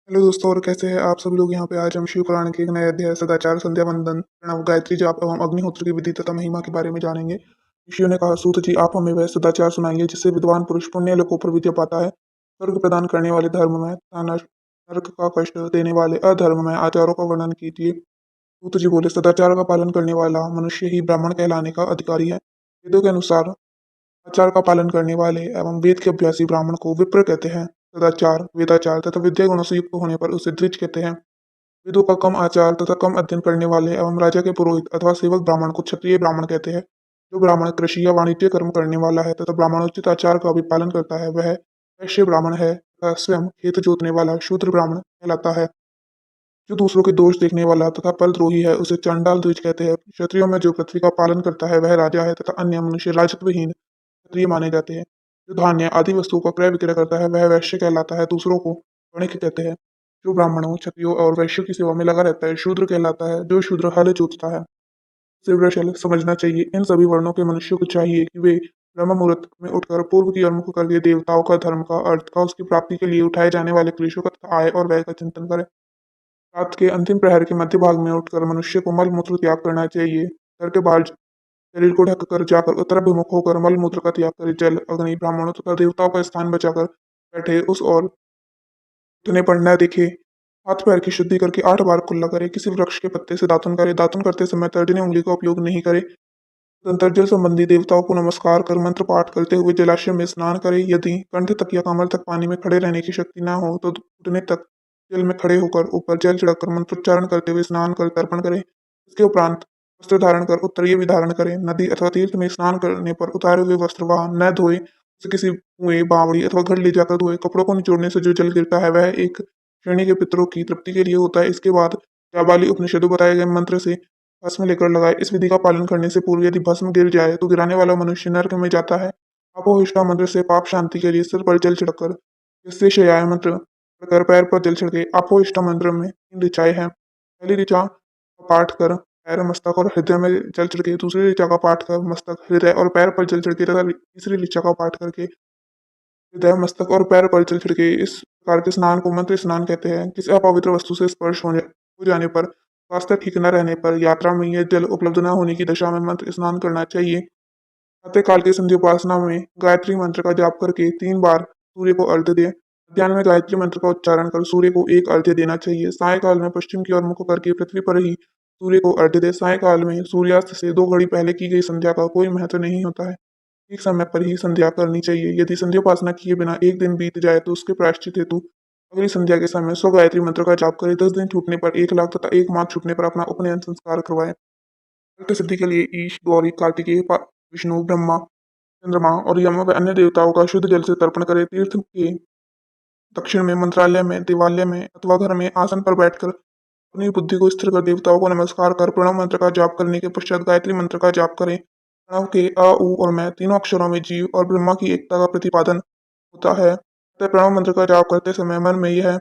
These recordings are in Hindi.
हेलो दोस्तों, और कैसे हैं आप सभी लोग। यहाँ पे आज हम शिव पुराण के एक नए अध्याय सदाचार, संध्या वंदन, प्रणव, गायत्री जाप एवं अग्निहोत्र की विधि तथा महिमा के बारे में जानेंगे। ऋषियों ने कहा, सूत जी, आप हमें वह सदाचार सुनाइए जिससे विद्वान पुरुष पुण्य लोकों पर विजय पाता है। स्वर्ग प्रदान करने वाले धर्म में तथा नरक का कष्ट देने वाले अधर्म में आचारों का वर्णन कीजिए। सूत जी बोले, सदाचार का पालन करने वाला मनुष्य ही ब्राह्मण कहलाने का अधिकारी है। वेदों के अनुसार आचार का पालन करने वाले एवं वेद के अभ्यासी ब्राह्मण को विप्र कहते हैं। सदाचार, वेदाचार तथा विद्या गुणों से युक्त होने पर उसे द्विज कहते हैं। वेदों का कम आचार तथा कम अध्ययन करने वाले एवं राजा के पुरोहित अथवा सेवक ब्राह्मण को क्षत्रिय ब्राह्मण कहते हैं। जो ब्राह्मण कृषि या वाणिज्य कर्म करने वाला है तथा ब्राह्मणोचित आचार का भी पालन करता है, वह वैश्य ब्राह्मण है तथा स्वयं खेत जोतने वाला शूद्र ब्राह्मण कहलाता है। जो दूसरों के दोष देखने वाला तथा परद्रोही है, उसे चांडाल द्विज कहते हैं। क्षत्रियों में जो पृथ्वी का पालन करता है, वह राजा है तथा अन्य मनुष्य राजत्वहीन क्षत्रिय माने जाते हैं। जो धान्य आदि वस्तुओं का क्रय विक्रय करता है, वह वैश्य कहलाता है। दूसरों को वणिक कहते हैं। जो ब्राह्मणों, क्षत्रियों और वैश्यों की सेवा में लगा रहता है, शूद्र कहलाता है। जो शूद्र हल जोतता है, उसे वृषल समझना चाहिए। इन सभी वर्णों के मनुष्यों को चाहिए कि वे ब्रह्म मुहूर्त में उठकर पूर्व की ओर मुख करके देवताओं का, धर्म का, अर्थ का, उसकी प्राप्ति के लिए उठाए जाने वाले क्लेशों का तथा आय और व्यय का चिंतन करें। रात के अंतिम प्रहर के मध्य भाग में उठकर मनुष्य को मल मूत्र त्याग करना चाहिए। घर के बाहर शरीर को ढककर जाकर उत्तराभिमुख होकर मल मूत्र का त्याग करे। जल, अग्नि, ब्राह्मणों तथा देवताओं का स्थान बचाकर बैठे, उस ओर उठने पर न दिखे। हाथ पैर की शुद्धि करके 8 बार कुल्ला करे। किसी वृक्ष के पत्ते से दातुन करे। दातुन करते समय तर्जनी उंगली का उपयोग नहीं करे। अंतर्जल संबंधी देवताओं को नमस्कार कर मंत्र पाठ करते हुए जलाशय में स्नान करे। यदि कंठ तक या कमर तक पानी में खड़े रहने की शक्ति न हो तो घुटने तक जल में खड़े होकर ऊपर जल छिड़ककर मंत्रोच्चारण करते हुए स्नान कर तर्पण करे। इसके उपरांत वस्त्र धारण कर उत्तरीय भी धारण करे। नदी अथवा तीर्थ में स्नान करने पर उतारे हुए वस्त्र वहां न धोए, उसे किसी कुएं, बावड़ी अथवा घर ले जाकर धोए। कपड़ों को निचोड़ने से जो जल गिरता है, वह एक श्रेणी के पितरों की तृप्ति के लिए होता है। इसके बाद जाबाली उपनिषदों बताए गए मंत्र से भस्म लेकर लगाए। इस विधि का पालन करने से पूर्व यदि भस्म गिर जाए तो गिराने वाला मनुष्य नरक में जाता है। अपोहिष्ठा मंत्र से पाप शांति के लिए सिर पर जल छिड़ककर, इससे शयाय मंत्र पढ़कर पैर पर जल छिड़के। अपोहिष्ठा मंत्र में 3 ऋचाएं हैं। पहली ऋचा का पाठ कर पैर, मस्तक और हृदय में जल छिड़के। दूसरी ऋचा का पाठ कर मस्तक, हृदय और पैर पर जल छिड़के तथा तीसरी ऋचा का पाठ करके हृदय, मस्तक और पैर पर जल छिड़के। इस प्रकार के स्नान को मंत्र स्नान कहते हैं। किसी अपवित्र वस्तु से स्पर्श हो जाने पर, स्वास्थ्य ठीक न रहने पर, यात्रा में यह जल उपलब्ध न होने की दशा में मंत्र स्नान करना चाहिए। प्रातः काल की संध्या उपासना में गायत्री मंत्र का जाप करके 3 बार सूर्य को अर्घ्य दें। मध्याह्न में गायत्री मंत्र का उच्चारण कर सूर्य को एक अर्घ्य देना चाहिए। सायकाल में पश्चिम की ओर मुख करके पृथ्वी पर ही सूर्य को अर्घ्य दे। सायकाल में सूर्यास्त से 2 घड़ी पहले की गई संध्या का कोई महत्व नहीं होता है। ठीक समय पर ही संध्या करनी चाहिए। यदि संध्या उपासना किए बिना एक दिन बीत जाए तो उसके प्रायश्चित हेतु अगली संध्या के समय 100 गायत्री मंत्र का जाप करें। 10 दिन छूटने पर 1 लाख तथा 1 माह छूटने पर अपना उपनयन संस्कार करवाएं। अष्ट सिद्धि के लिए ईश, गौरी, कार्तिकेय, विष्णु, ब्रह्मा, चंद्रमा और यम व अन्य देवताओं का शुद्ध जल से तर्पण करें। तीर्थ के दक्षिण में, मंत्रालय में, देवालय में अथवा घर में आसन पर बैठकर अपनी बुद्धि को स्थिर कर देवताओं को नमस्कार कर प्रणव मंत्र का जाप करने के पश्चात गायत्री मंत्र का जाप करें। प्रणव के अ, उ और मैं तीनों अक्षरों में जीव और ब्रह्मा की एकता का प्रतिपादन होता है। अतः प्रणव मंत्र का जाप करते समय मन में यह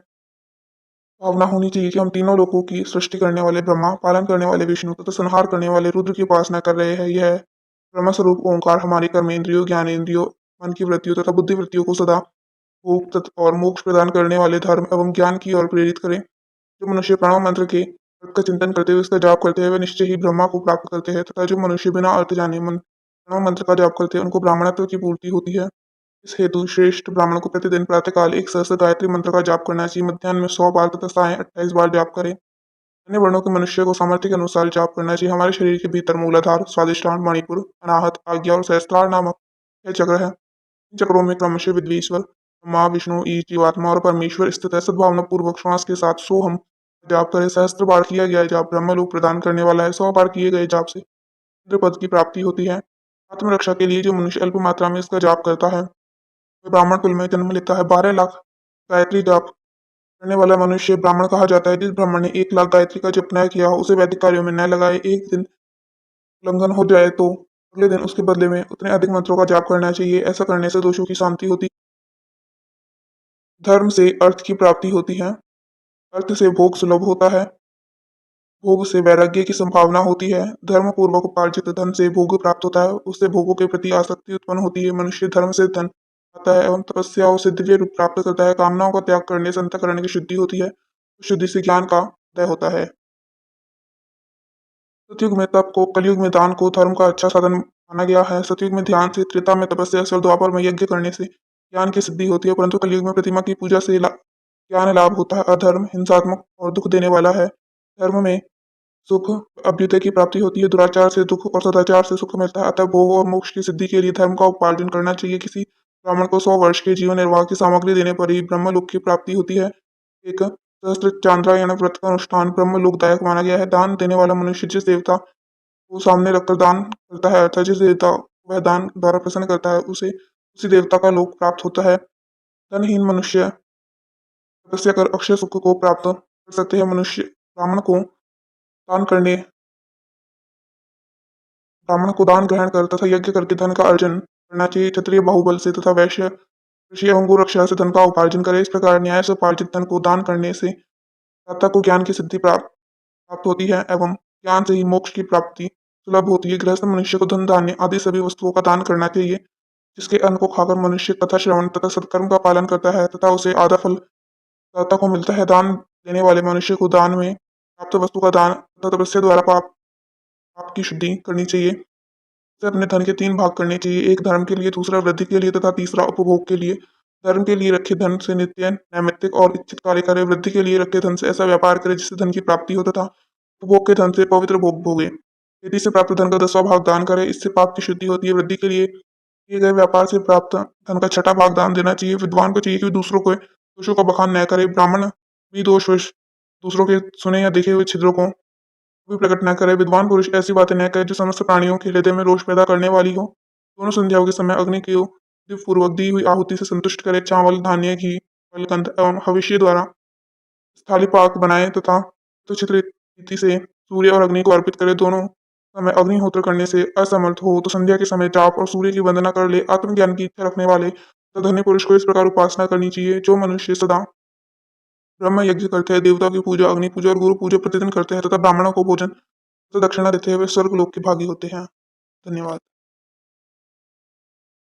भावना होनी चाहिए कि हम तीनों लोकों की सृष्टि करने वाले ब्रह्मा, पालन करने वाले विष्णु तथा संहार करने वाले रुद्र की उपासना कर रहे हैं। यह ब्रह्म स्वरूप ओंकार हमारे कर्मेंद्रियों, ज्ञानेंद्रियों, मन की वृत्तियों तथा बुद्धि वृत्तियों को सदा भोग और मोक्ष प्रदान करने वाले धर्म एवं ज्ञान की ओर प्रेरित करें। जो मनुष्य प्रणव मंत्र के अर्थ का चिंतन करते हुए इसका जाप करते हैं, वे निश्चय ही ब्रह्मा को प्राप्त करते हैं। तथा जो मनुष्य बिना अर्थ जाने मन प्रणव मंत्र का जाप करते हैं, उनको ब्राह्मणत्व की पूर्ति होती है। इस हेतु श्रेष्ठ ब्राह्मण को प्रतिदिन प्रातःकाल 1 सहस्त्र गायत्री मंत्र का जाप करना चाहिए। मध्याह्न में 100 बार तथा साय 28 बार जाप करें। अन्य वर्णों के मनुष्य को सामर्थ्य के अनुसार जाप करना चाहिए। हमारे शरीर के भीतर मूलाधार, स्वादिष्ठान, मणिपुर, अनाहत, आज्ञा और सहस्त्रार नामक 6 चक्र है। इन चक्रों में क्रमशः विद्वेश्वर, ब्रह्मा, विष्णु, ईश, जीवात्मा और परमेश्वर स्थित है। सद्भावना पूर्वक श्वास के साथ सोहम जाप करें। 1 सहस्त्र बार किया गया जाप ब्रह्मलोक प्रदान करने वाला है। 100 बार किए गए जाप से इंद्र पद की प्राप्ति होती है। आत्मरक्षा के लिए जो मनुष्य अल्प मात्रा में इसका जाप करता है, वह ब्राह्मण कुल में जन्म लेता है। 12 लाख गायत्री जाप करने वाला मनुष्य ब्राह्मण कहा जाता है। जिस ब्राह्मण ने 1 लाख गायत्री का जप न किया हो, उसे वैदिक कार्यों में न लगाए। एक दिन उल्लंघन हो जाए तो अगले दिन उसके बदले में उतने अधिक मंत्रों का जाप करना चाहिए। ऐसा करने से दोषों की शांति होती, धर्म से अर्थ की प्राप्ति होती है, अर्थ से भोग सुलभ होता है, भोग से वैराग्य की संभावना होती है, धर्म पूर्वक उपार्जित धन से भोग प्राप्त होता है, उससे भोगों के प्रति आसक्ति उत्पन्न होती है। मनुष्य धर्म से धन आता है एवं तपस्या और सिद्धि के रूप प्राप्त करता है। कामनाओं का त्याग करने से अंतःकरण की शुद्धि होती है। शुद्धि से ज्ञान का उदय होता है। सतयुग में तप को, कलयुग में दान को धर्म का अच्छा साधन माना गया है। सतयुग में ध्यान से, त्रेता में तपस्या से और द्वापर में यज्ञ करने से ज्ञान की सिद्धि होती है, परंतु कलयुग में प्रतिमा की पूजा से ज्ञान लाभ होता है। अधर्म हिंसात्मक और दुख देने वाला है। धर्म में सुख, अभ्युदय की प्राप्ति होती है। दुराचार से दुख और सदाचार से सुख मिलता है। अतः भोग और मोक्ष की सिद्धि के लिए धर्म का उपार्जन करना चाहिए। किसी ब्राह्मण को 100 वर्ष के जीवन निर्वाह की सामग्री देने पर ही ब्रह्मलोक की प्राप्ति होती है। एक सहस्त्र चांद्रायण व्रत का अनुष्ठान ब्रह्मलोकदायक माना गया है। दान देने वाला मनुष्य जिस देवता को सामने रखकर दान करता है, अर्थात जिस देवता वह दान द्वारा प्रसन्न करता है, उसे उसी देवता का लोक प्राप्त होता है। धनहीन मनुष्य तपस्या कर अक्षय सुख को प्राप्त कर सकते हैं। मनुष्य दान करने ब्राह्मण को दान ग्रहण कर तथा यज्ञ करके धन का अर्जन करना चाहिए। क्षत्रिय बाहुबल से तथा वैश्य कृषि एवं गोरक्षा से धन का उपार्जन करे। इस प्रकार न्याय से उपार्जित धन को दान करने से दाता को ज्ञान की सिद्धि प्राप्त होती है एवं ज्ञान से ही मोक्ष की प्राप्ति सुलभ होती है। गृहस्थ मनुष्य को धन, धान्य आदि सभी वस्तुओं का दान करना चाहिए, जिसके अन्न को खाकर मनुष्य कथा श्रवण तथा सत्कर्म का पालन करता है तथा उसे आधा फल दाता को मिलता है। दान देने वाले मनुष्य को दान में प्राप्त वस्तु का दान तथा तपस्या द्वारा पाप की शुद्धि करनी चाहिए। उसे अपने धन के 3 भाग करने चाहिए, एक धर्म के लिए, दूसरा वृद्धि के लिए तथा तीसरा उपभोग के लिए। धर्म के लिए रखे धन से नित्य नैमित्तिक और इच्छित कार्य करे। वृद्धि के लिए रखे धन से ऐसा व्यापार करे जिससे धन की प्राप्ति हो तथा उपभोग के धन से पवित्र भोग भोगे। खेती से प्राप्त धन का 10वां भाग दान करे, इससे पाप की शुद्धि होती है। वृद्धि के लिए किए गए व्यापार से प्राप्त धन का 6वां भाग दान देना चाहिए। विद्वान को चाहिए कि दूसरों को दोषों का बखान न करे। ब्राह्मण भी दोषवश दूसरों के सुने या देखे हुए छिद्रों को भी प्रकट न करे। विद्वान पुरुष ऐसी बातें न करे जो समस्त प्राणियों के हृदय में रोष पैदा करने वाली हो। दोनों संध्याओं के समय अग्नि को पूर्वक दी हुई आहुति से संतुष्ट करे। चावल, धान्य, घी, फलकंद एवं हविष्य द्वारा स्थाली पाक बनाए तथा तुच्छित रीति से सूर्य और अग्नि को अर्पित करे। दोनों समय अग्निहोत्र करने से असमर्थ हो तो संध्या के समय जाप और सूर्य की वंदना कर ले। आत्मज्ञान की इच्छा रखने वाले तो धन्य पुरुष को इस प्रकार उपासना करनी चाहिए। जो मनुष्य सदा ब्रह्म यज्ञ करते हैं, देवताओं की पूजा, अग्नि पूजा और गुरु पूजा प्रतिदिन करते हैं तथा ब्राह्मणों को भोजन तो दक्षिणा देते हुए स्वर्ग लोक के भागी होते हैं। धन्यवाद।